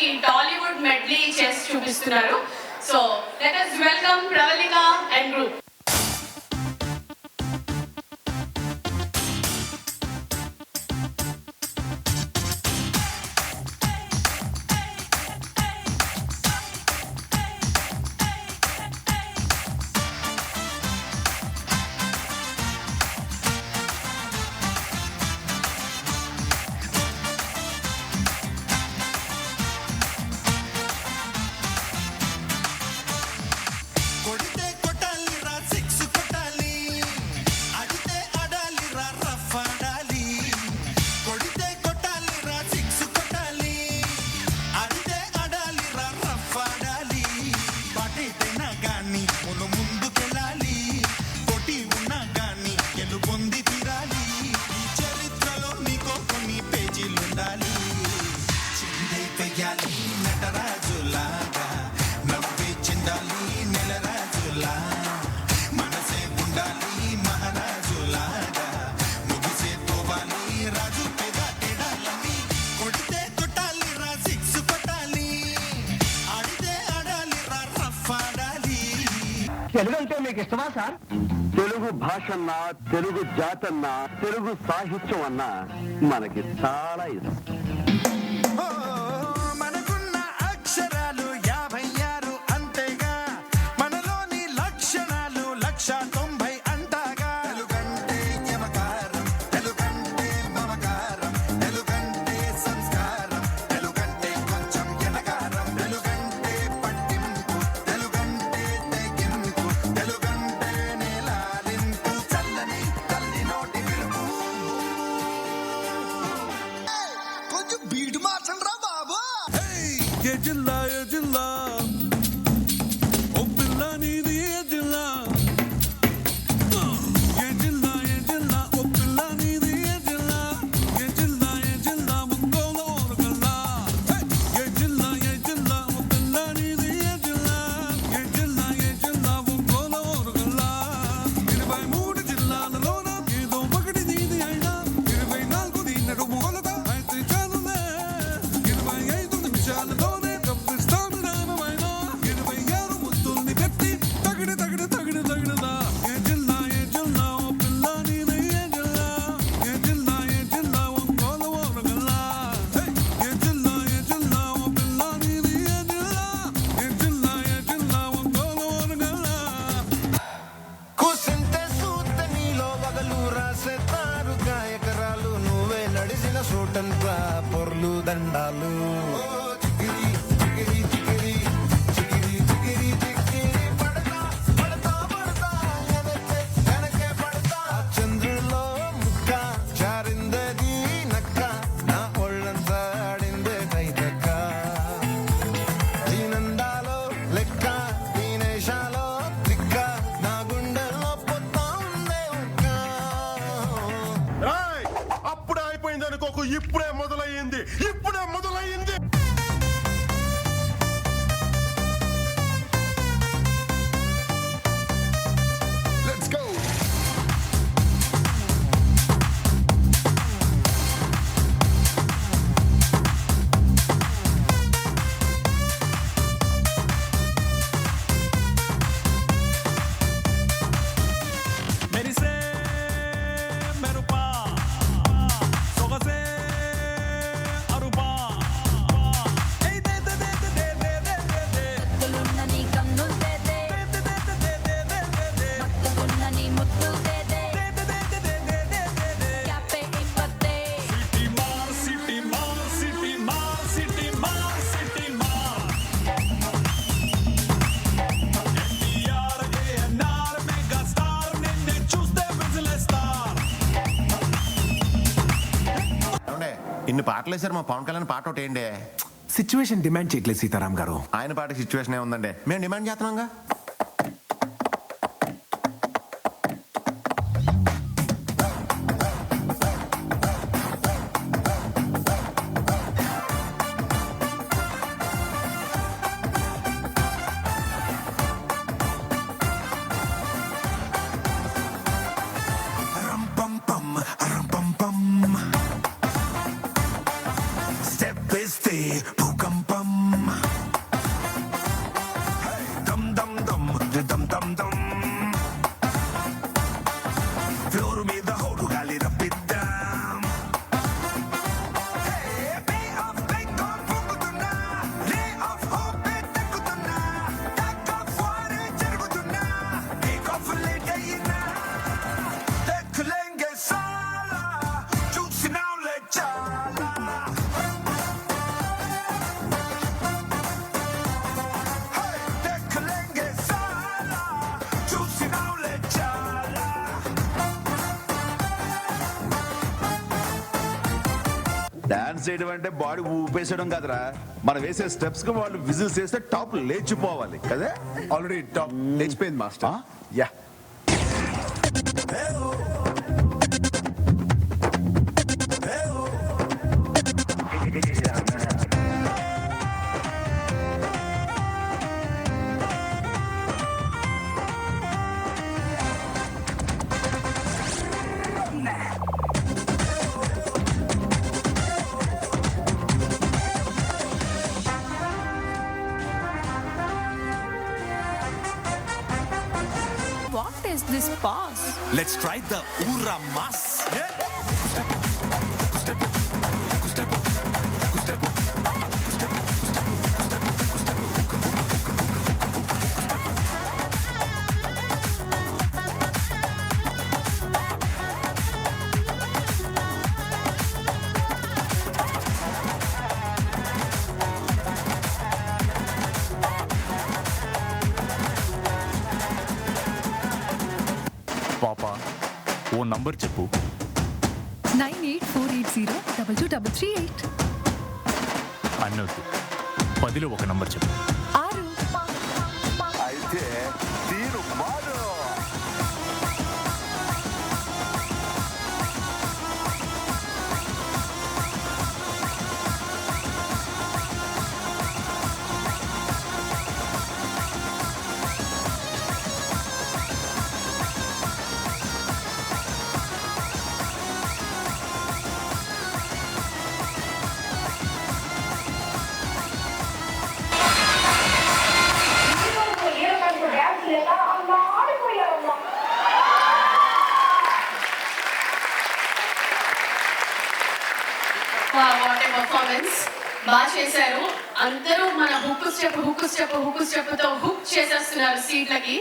మనకి టాలీవుడ్ మెడ్లీ చేసి చూపిస్తున్నారు. So let us welcome Pravallika and group. Telugu అంటే మీకు ఇష్టమా సార్? తెలుగు భాష అన్నా, తెలుగు జాతి అన్నా, తెలుగు సాహిత్యం అన్నా మనకి చాలా ఇష్టం. మనకున్న అక్షరాలు 56 అంతేగా, మనలోని లక్షణాలు 190 అంటాగా. తెలుగంటే యమకారం, తెలుగంటే మమకారం, తెలుగంటే సంస్కారం, తెలుగంటే కొంచెం ఎనకారం, తెలుగంటే పట్టింపు, తెలుగంటే తెగింపు, తెలుగంటే నేలాలింపు, చల్లని తల్లి నోటి పిలుపు. కొంచెం బీట్ మార్చండి రా బాబు. ఏ జిల్లా ఏ జిల్లా, ఓ పిల్ల నీది ఏ జిల్లా, ఏ జిల్లా ఏ జిల్లా, ఓ పిల్ల నీది ఏ జిల్లా, ఏ జిల్లా ముంగోల ఓరగల్లా, ఏ జిల్లా ఓ పిల్ల నీది ఏ జిల్లా, ఏ జిల్లా ముంగోల ఓరగల్లా. 23 జిల్లాలలోన ఏదో ఒకటి నీది అయినా, 24 దీన్నడు మొగలుగా అయితే చాలులే. 25 నిమిషాలలోనే కప్పిస్తాను రామమైన, 26 ముద్దుల్ని పెట్టి తగిడి తగిడి తగిడి తగిడదా. ఏ జిల్లా ఓ పిల్ల నీది ఏ జిల్లా, ఏ జిల్లా ఒంగోలు ఓరగల్లా, ఏ జిల్లా ఓ పిల్ల నీది ఏ జిల్లా, ఏ జిల్లా ఒంగోలు ఓరగల్లా. కూసింటే సూత నీలో వగలు రాసేతారుగా, ఎకరాలు నువ్వే నడిసిన సూటంతా పొర్లు దండాలు. చికిరి చికిరి చికిరి చికిరి చికిరి చికిరి పడతా పడతా పడతా వెనకే పడతా. చంద్రుల్లో ముక్క జారిందది నక్క, నా ఒళ్ళంతా ఆడిందే కైదక్క. దీనందాలో లెక్క, దీనేశాలో దిక్క, నా గుండెల్లో పొత్తా ఉందే ఒక్క. అప్పుడే అయిపోయింది అనుకోకు, ఇప్పుడే మొదలయ్యింది. Let's go. మెరిసే మెరుపా, సొగసే అరుపా, ఏయ్ దే దే దే దే దే దే దే దే, ముత్తులున్నని కన్నులు తేదే, దే దే దే దే దే దే దే దే, మత్తుగున్నని ముత్తులు తేదే, దే దే దే దే దే దే దే దే. క్యాపే ఇప్పతే, సిటీ మార్ సిటీ మార్ సిటీ మార్ సిటీ మార్ సిటీ మార్, ఎన్టీఆర్ ఏఎన్ఆర్ మెగా స్టార్, నిన్నే చూస్తే విజిలేస్తార్. ఇన్ని పాటలు వేసారు, మా పవన్ కళ్యాణ్ పాట ఒకటి ఏంటి? సిచ్యువేషన్ డిమాండ్ చేయట్లేదు సీతారాం గారు. ఆయన పాట సిచ్యువేషన్ ఏముందండి, మేము డిమాండ్ చేస్తున్నాంగా. వేస్తే భూకంపం డాన్స్ చేయడం అంటే బాడీ ఊపేసడం కాదురా, మనం వేసే స్టెప్స్ కి వాళ్ళు విజిల్స్ చేస్తే టాప్ లేచిపోవాలి కదా. ఆల్రెడీ టాప్ లేచిపోయింది master. Yeah What is this pause? Let's try the Ura Mas. పాపా ఓ నంబర్ చెప్పు. 9848022338. అన్నొద్దు, 10లో ఒక నంబర్ చెప్పు. 6. అయితే తీరు మారు. వాట్ ఏ పర్ఫార్మెన్స్, బాగా చేశారు అందరూ. మన హుక్ స్టెప్ తో హుక్ చేసేస్తున్నారు సీట్లకి.